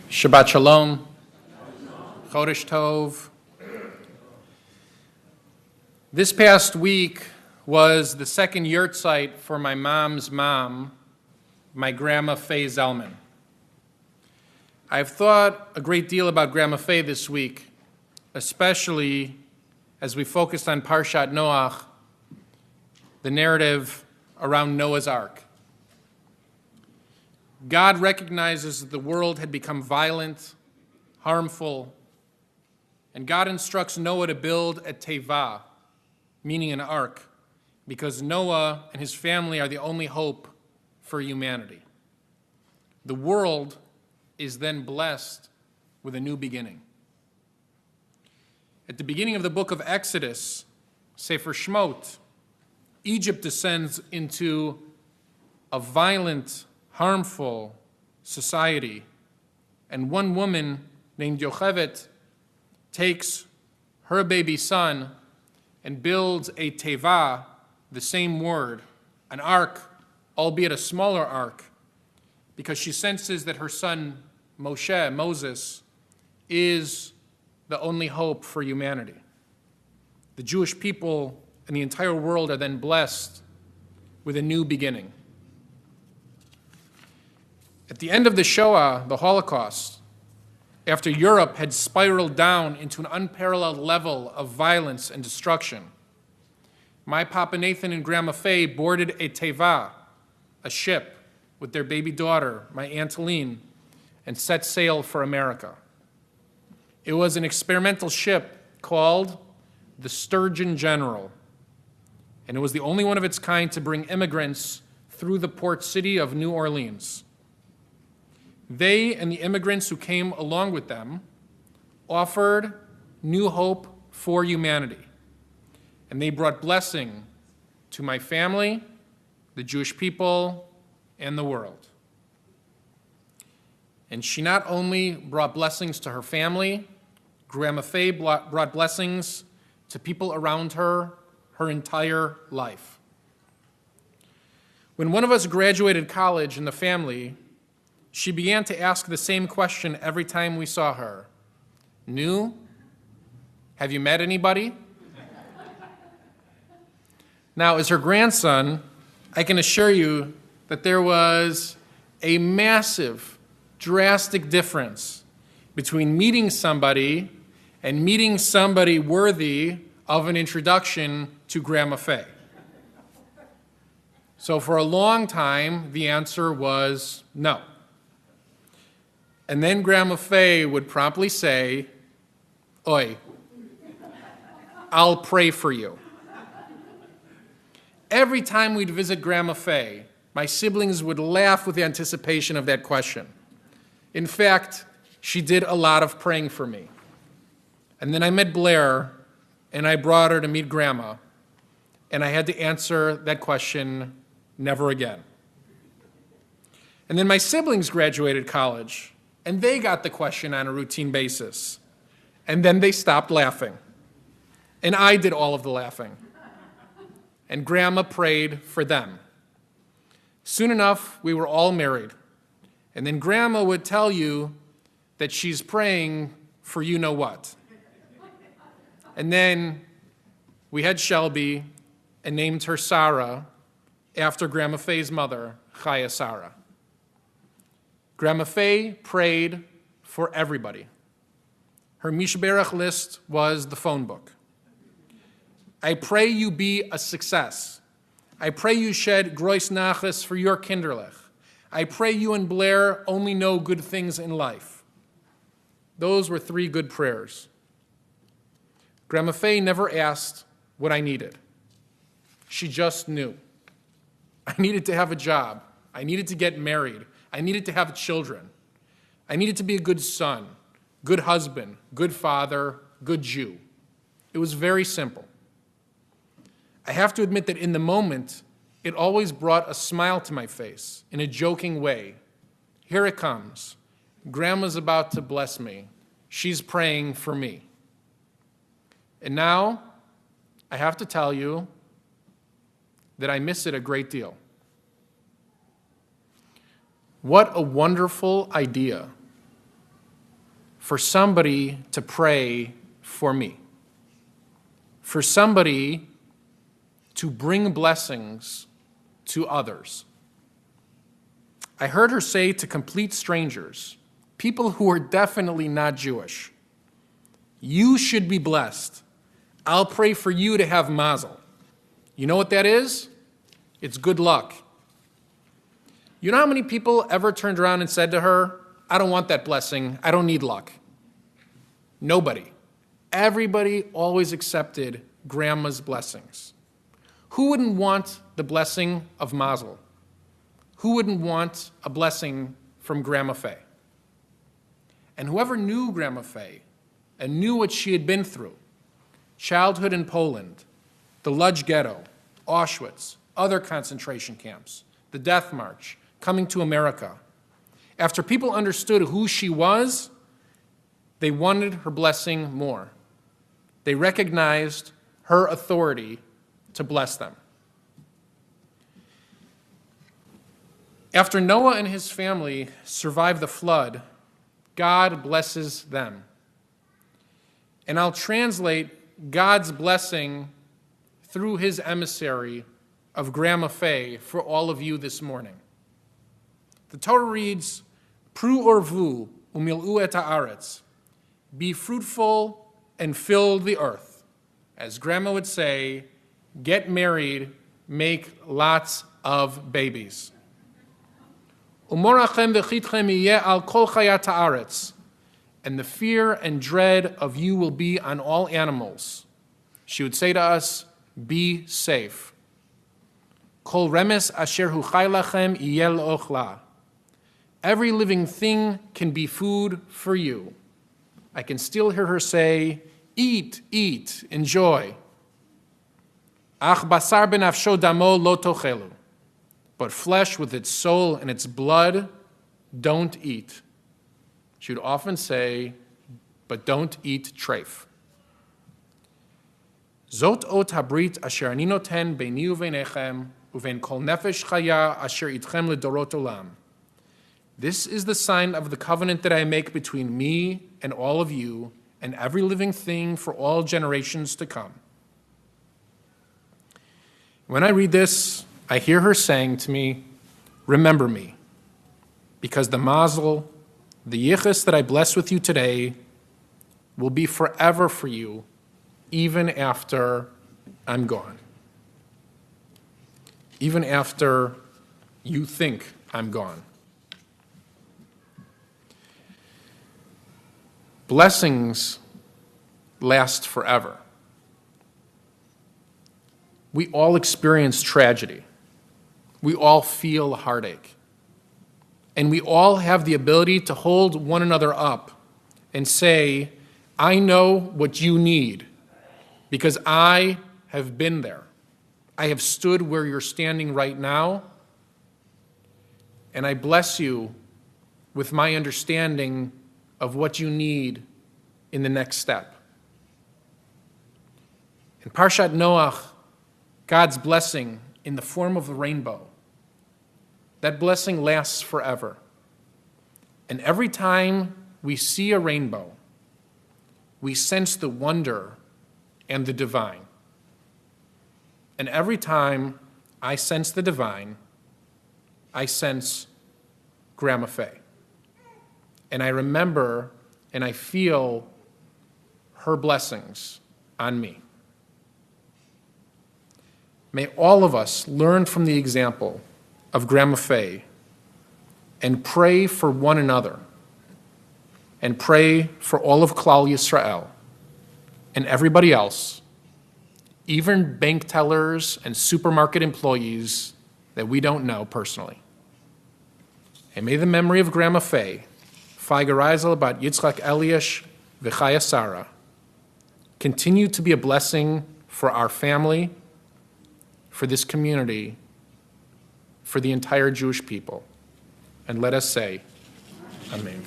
Shabbat Shalom, Chodesh Tov. This past week was the second yurtzeit for my mom's mom, my Gramma Fay Zalman. I've thought a great deal about Gramma Fay this week, especially as we focused on Parshat Noach, the narrative around Noah's Ark. God recognizes that the world had become violent, harmful, and God instructs Noah to build a teva, meaning an ark, because Noah and his family are the only hope for humanity. The world is then blessed with a new beginning. At the beginning of the book of Exodus, Sefer Shmot, Egypt descends into a violent, harmful society, and one woman named Yocheved takes her baby son and builds a teva, the same word, an ark, albeit a smaller ark, because she senses that her son Moses, is the only hope for humanity. The Jewish people and the entire world are then blessed with a new beginning. At the end of the Shoah, the Holocaust, after Europe had spiraled down into an unparalleled level of violence and destruction, my Papa Nathan and Gramma Fay boarded a teva, a ship, with their baby daughter, my Aunt Helene, and set sail for America. It was an experimental ship called the Sturgeon General, and it was the only one of its kind to bring immigrants through the port city of New Orleans. They and the immigrants who came along with them offered new hope for humanity, and they brought blessing to my family, the Jewish people, and the world. And she not only brought blessings to her family, Gramma Fay brought blessings to people around her entire life. When one of us graduated college in the family, she began to ask the same question every time we saw her. New? Have you met anybody? Now, as her grandson, I can assure you that there was a massive, drastic difference between meeting somebody and meeting somebody worthy of an introduction to Gramma Fay. So for a long time, the answer was no. And then Gramma Fay would promptly say, "Oi, I'll pray for you." Every time we'd visit Gramma Fay, my siblings would laugh with the anticipation of that question. In fact, she did a lot of praying for me. And then I met Blair, and I brought her to meet Grandma, and I had to answer that question never again. And then my siblings graduated college, and they got the question on a routine basis. And then they stopped laughing. And I did all of the laughing. And Grandma prayed for them. Soon enough, we were all married. And then Grandma would tell you that she's praying for you know what. And then we had Shelby and named her Sarah after Gramma Fay's mother, Chaya Sarah. Gramma Fay prayed for everybody. Her Mishberach list was the phone book. I pray you be a success. I pray you shed grois nachas for your kinderlich. I pray you and Blair only know good things in life. Those were 3 good prayers. Gramma Fay never asked what I needed. She just knew. I needed to have a job. I needed to get married. I needed to have children. I needed to be a good son, good husband, good father, good Jew. It was very simple. I have to admit that in the moment, it always brought a smile to my face in a joking way. Here it comes. Grandma's about to bless me. She's praying for me. And now, I have to tell you that I miss it a great deal. What a wonderful idea for somebody to pray for me, for somebody to bring blessings to others. I heard her say to complete strangers, people who are definitely not Jewish, you should be blessed. I'll pray for you to have mazel. You know what that is? It's good luck. You know how many people ever turned around and said to her, I don't want that blessing, I don't need luck? Nobody. Everybody always accepted grandma's blessings. Who wouldn't want the blessing of mazel? Who wouldn't want a blessing from Gramma Fay? And whoever knew Gramma Fay and knew what she had been through, childhood in Poland, the Lodz Ghetto, Auschwitz, other concentration camps, the Death March, coming to America. After people understood who she was, they wanted her blessing more. They recognized her authority to bless them. After Noah and his family survived the flood, God blesses them. And I'll translate God's blessing through his emissary of Gramma Fay for all of you this morning. The Torah reads, Pru orvu umil'u et haaretz. Be fruitful and fill the earth. As Grandma would say, get married, make lots of babies. Umorachem v'chitchem yeh al kol chayat haaretz. And the fear and dread of you will be on all animals. She would say to us, be safe. Kol remes asher hu chay lachem yeh l'ochla. Every living thing can be food for you. I can still hear her say, eat, eat, enjoy. Ach basar benafsho damo lo tochelu. But flesh with its soul and its blood, don't eat. She would often say, but don't eat treif. Zot ot habrit asher ani noten beini uvenechem uven kol nefesh chaya asher itchem ledorot olam. This is the sign of the covenant that I make between me and all of you and every living thing for all generations to come. When I read this, I hear her saying to me, remember me, because the mazel, the yichus that I bless with you today, will be forever for you, even after I'm gone. Even after you think I'm gone. Blessings last forever. We all experience tragedy. We all feel heartache. And we all have the ability to hold one another up and say, I know what you need because I have been there. I have stood where you're standing right now, and I bless you with my understanding of what you need in the next step. In Parshat Noach, God's blessing in the form of a rainbow, that blessing lasts forever. And every time we see a rainbow, we sense the wonder and the divine. And every time I sense the divine, I sense Gramma Fay. And I remember and I feel her blessings on me. May all of us learn from the example of Gramma Fay and pray for one another and pray for all of Klal Yisrael and everybody else, even bank tellers and supermarket employees that we don't know personally. And may the memory of Gramma Fay, Feigereisel bat Yitzchak Eliash v'Chaya Sarah, continue to be a blessing for our family, for this community, for the entire Jewish people. And let us say, Amen.